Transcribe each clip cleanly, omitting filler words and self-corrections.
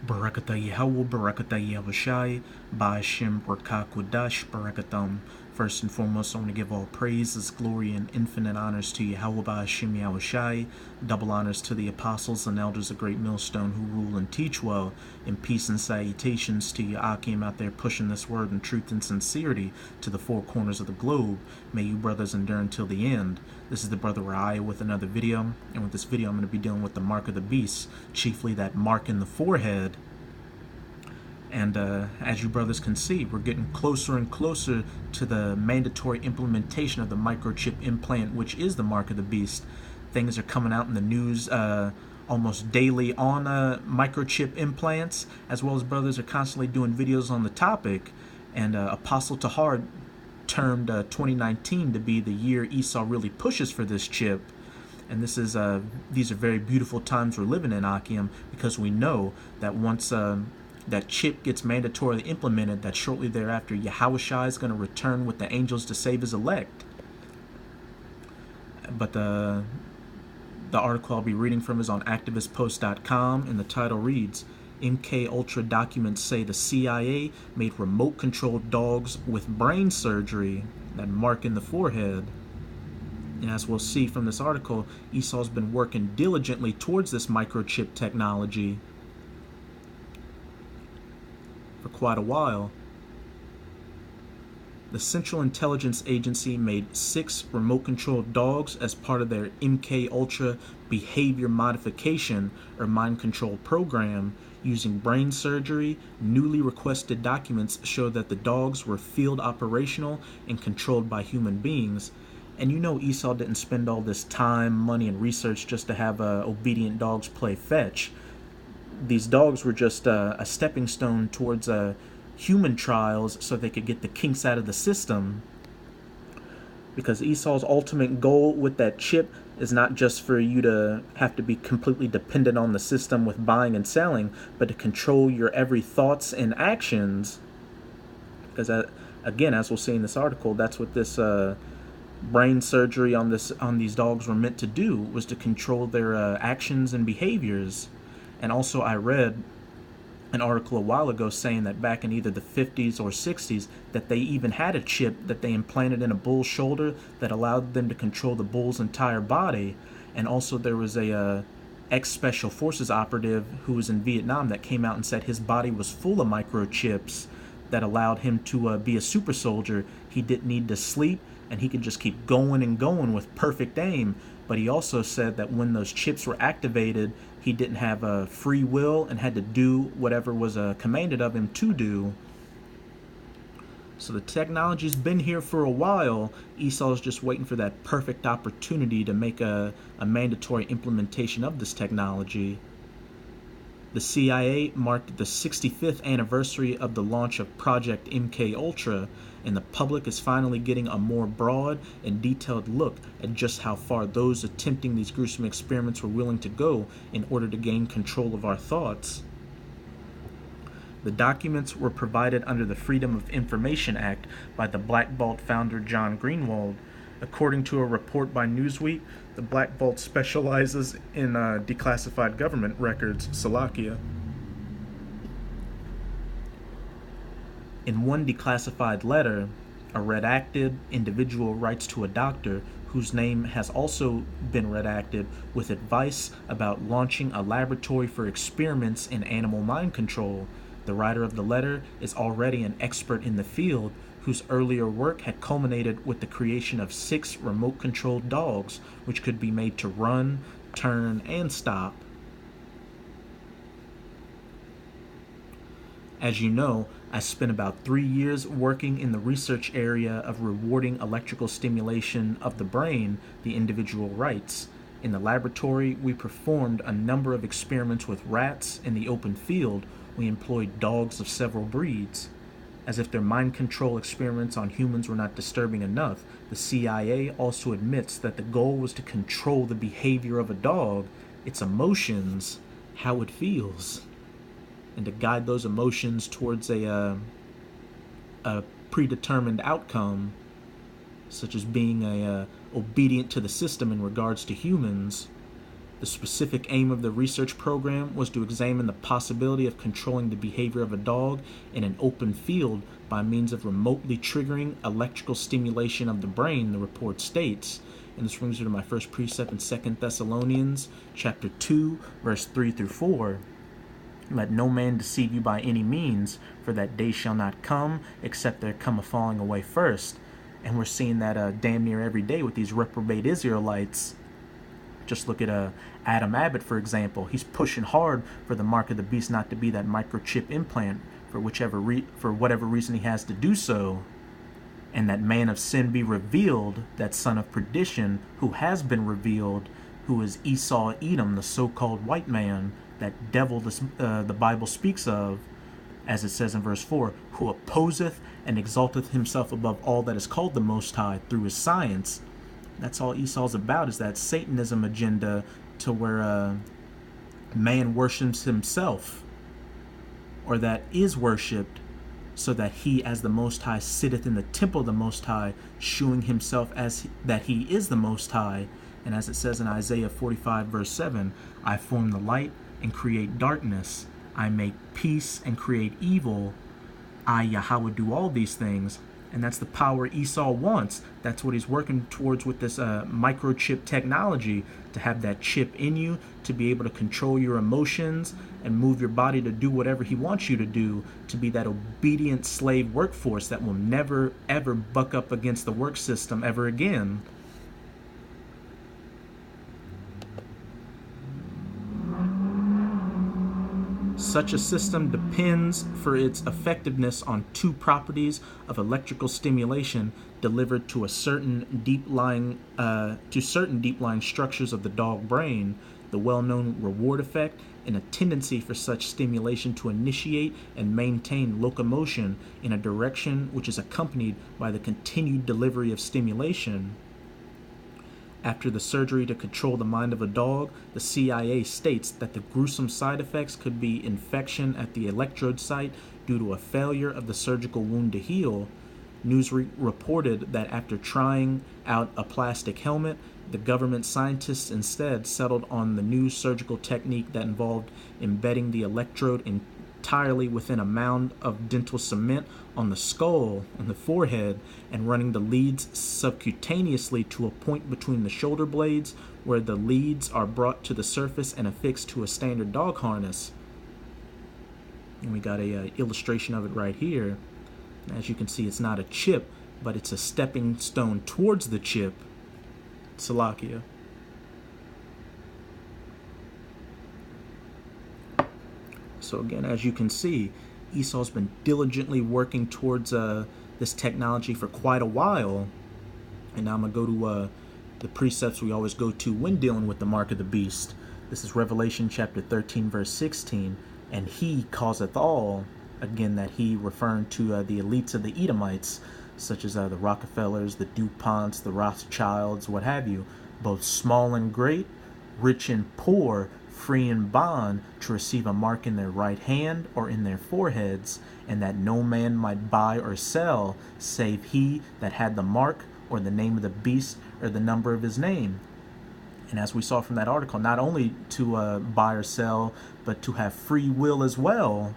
Barakata Yahweh, Barakata Yahushai, Ba'ashem Rakakudash, Barakatam. First and foremost, I want to give all praises, glory, and infinite honors to Yahweh Ba'ashem Yahushai. Double honors to the apostles and elders of Great Millstone who rule and teach well. And peace and salutations to you Akim out there pushing this word in truth and sincerity to the four corners of the globe. May you brothers endure until the end. This is the Brother Raya with another video. And with this video, I'm going to be dealing with the mark of the beast, chiefly that mark in the forehead. And as you brothers can see, we're getting closer and closer to the mandatory implementation of the microchip implant, which is the mark of the beast. Things are coming out in the news almost daily on microchip implants, as well as brothers are constantly doing videos on the topic. And Apostle Tahar termed 2019 to be the year Esau really pushes for this chip. And this is these are very beautiful times we're living in, Akim, because we know that once that chip gets mandatorily implemented, that shortly thereafter Yahushua is going to return with the angels to save his elect. But the article I'll be reading from is on activistpost.com, and the title reads, MK Ultra documents say the CIA made remote-controlled dogs with brain surgery, that mark in the forehead. And as we'll see from this article, Esau's been working diligently towards this microchip technology for quite a while. The Central Intelligence Agency made 6 remote-controlled dogs as part of their MK Ultra behavior modification or mind control program. Using brain surgery, newly requested documents show that the dogs were field operational and controlled by human beings. And you know Esau didn't spend all this time, money, and research just to have obedient dogs play fetch. These dogs were just a stepping stone towards human trials so they could get the kinks out of the system. Because Esau's ultimate goal with that chip is not just for you to have to be completely dependent on the system with buying and selling, but to control your every thoughts and actions. Because again, as we'll see in this article, that's what this brain surgery on these dogs were meant to do, was to control their actions and behaviors. And also I read an article a while ago saying that back in either the 50s or 60s that they even had a chip that they implanted in a bull's shoulder that allowed them to control the bull's entire body. And also there was a ex-special forces operative who was in Vietnam that came out and said his body was full of microchips that allowed him to be a super soldier. He didn't need to sleep, and he could just keep going and going with perfect aim. But he also said that when those chips were activated, he didn't have a free will and had to do whatever was commanded of him to do. So the technology's been here for a while. Esau's just waiting for that perfect opportunity to make a mandatory implementation of this technology. The CIA marked the 65th anniversary of the launch of Project MK Ultra, and the public is finally getting a more broad and detailed look at just how far those attempting these gruesome experiments were willing to go in order to gain control of our thoughts. The documents were provided under the Freedom of Information Act by the Black Vault founder John Greenwald. According to a report by Newsweek, the Black Vault specializes in declassified government records, Salakia. In one declassified letter, a redacted individual writes to a doctor whose name has also been redacted with advice about launching a laboratory for experiments in animal mind control. The writer of the letter is already an expert in the field, whose earlier work had culminated with the creation of 6 remote-controlled dogs, which could be made to run, turn, and stop. As you know, I spent about 3 years working in the research area of rewarding electrical stimulation of the brain, the individual writes. In the laboratory, we performed a number of experiments with rats in the open field. We employed dogs of several breeds. As if their mind control experiments on humans were not disturbing enough, the CIA also admits that the goal was to control the behavior of a dog, its emotions, how it feels, and to guide those emotions towards a predetermined outcome, such as being obedient to the system in regards to humans. The specific aim of the research program was to examine the possibility of controlling the behavior of a dog in an open field by means of remotely triggering electrical stimulation of the brain, the report states. And this brings me to my first precept in 2 Thessalonians chapter 2, verse 3 through 4. Let no man deceive you by any means, for that day shall not come, except there come a falling away first. And we're seeing that damn near every day with these reprobate Israelites. Just look at Adam Abbott, for example. He's pushing hard for the mark of the beast not to be that microchip implant for whatever reason he has to do so. And that man of sin be revealed, that son of perdition who has been revealed, who is Esau Edom, the so-called white man, that devil the Bible speaks of, as it says in verse 4, who opposeth and exalteth himself above all that is called the Most High through his science. That's all Esau's about, is that Satanism agenda to where man worships himself, or that is worshipped, so that he as the Most High sitteth in the temple of the Most High, shewing himself as that he is the Most High. And as it says in Isaiah 45 verse 7, I form the light and create darkness. I make peace and create evil. I, Yahweh, do all these things. And that's the power Esau wants. That's what he's working towards with this microchip technology, to have that chip in you, to be able to control your emotions and move your body to do whatever he wants you to do, to be that obedient slave workforce that will never, ever buck up against the work system ever again. Such a system depends for its effectiveness on two properties of electrical stimulation delivered to certain deep-lying structures of the dog brain, the well-known reward effect, and a tendency for such stimulation to initiate and maintain locomotion in a direction which is accompanied by the continued delivery of stimulation. After the surgery to control the mind of a dog, the CIA states that the gruesome side effects could be infection at the electrode site due to a failure of the surgical wound to heal. News reported that after trying out a plastic helmet, the government scientists instead settled on the new surgical technique that involved embedding the electrode entirely within a mound of dental cement on the skull and the forehead, and running the leads subcutaneously to a point between the shoulder blades, where the leads are brought to the surface and affixed to a standard dog harness. And we got a illustration of it right here. As you can see, it's not a chip, but it's a stepping stone towards the chip. Salakia. So again, as you can see, Esau's been diligently working towards this technology for quite a while. And now I'm going to go to the precepts we always go to when dealing with the mark of the beast. This is Revelation chapter 13, verse 16. And he causeth all, again, that he referring to the elites of the Edomites, such as the Rockefellers, the DuPonts, the Rothschilds, what have you, both small and great, rich and poor, free and bond, to receive a mark in their right hand or in their foreheads, and that no man might buy or sell, save he that had the mark, or the name of the beast, or the number of his name. And as we saw from that article, not only to buy or sell, but to have free will as well.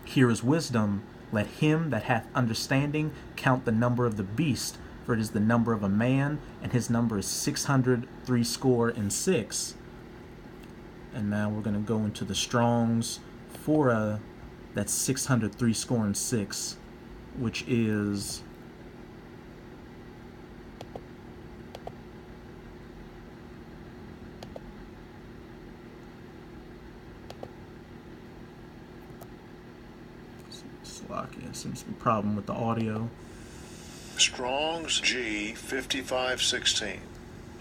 Here is wisdom. Let him that hath understanding count the number of the beast, for it is the number of a man, and his number is 666. And now we're going to go into the Strongs for that's 666, which is Slovakia. Seems to be a problem with the audio. Strong's G 5516.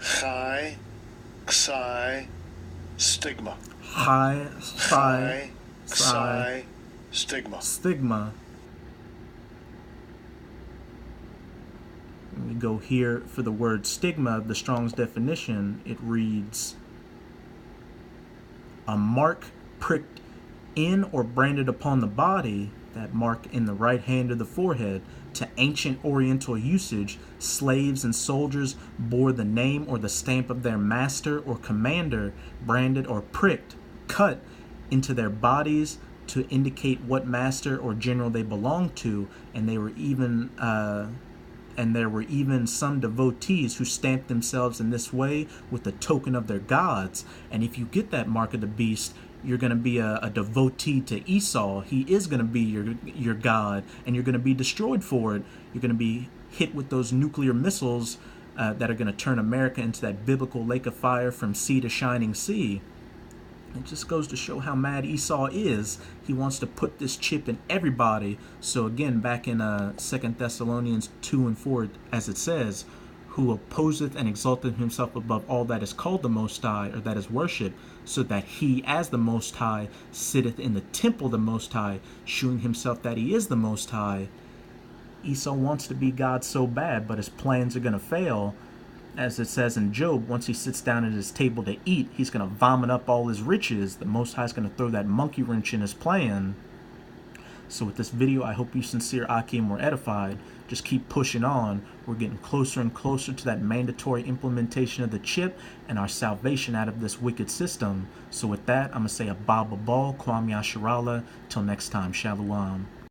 Chai, Xi, Stigma. High, Chai, Xi, Stigma. Stigma. When we go here for the word stigma, the Strong's definition, it reads, a mark pricked in or branded upon the body, that mark in the right hand of the forehead. To ancient Oriental usage, slaves and soldiers bore the name or the stamp of their master or commander, branded or pricked, cut into their bodies to indicate what master or general they belonged to, and there were even some devotees who stamped themselves in this way with the token of their gods. And if you get that mark of the beast, you're going to be a devotee to Esau. He is going to be your god, and you're going to be destroyed for it. You're going to be hit with those nuclear missiles that are going to turn America into that biblical lake of fire from sea to shining sea. It just goes to show how mad Esau is. He wants to put this chip in everybody. So again, back in 2 Thessalonians 2 and 4, as it says, who opposeth and exalteth himself above all that is called the Most High, or that is worshipped, so that he, as the Most High, sitteth in the temple of the Most High, shewing himself that he is the Most High. Esau wants to be God so bad, but his plans are going to fail. As it says in Job, once he sits down at his table to eat, he's going to vomit up all his riches. The Most High is going to throw that monkey wrench in his plan. So with this video, I hope you sincere Akim were edified. Just keep pushing on. We're getting closer and closer to that mandatory implementation of the chip and our salvation out of this wicked system. So with that, I'm going to say a Baba Ball, Kwam Yasharala. Till next time, Shalom.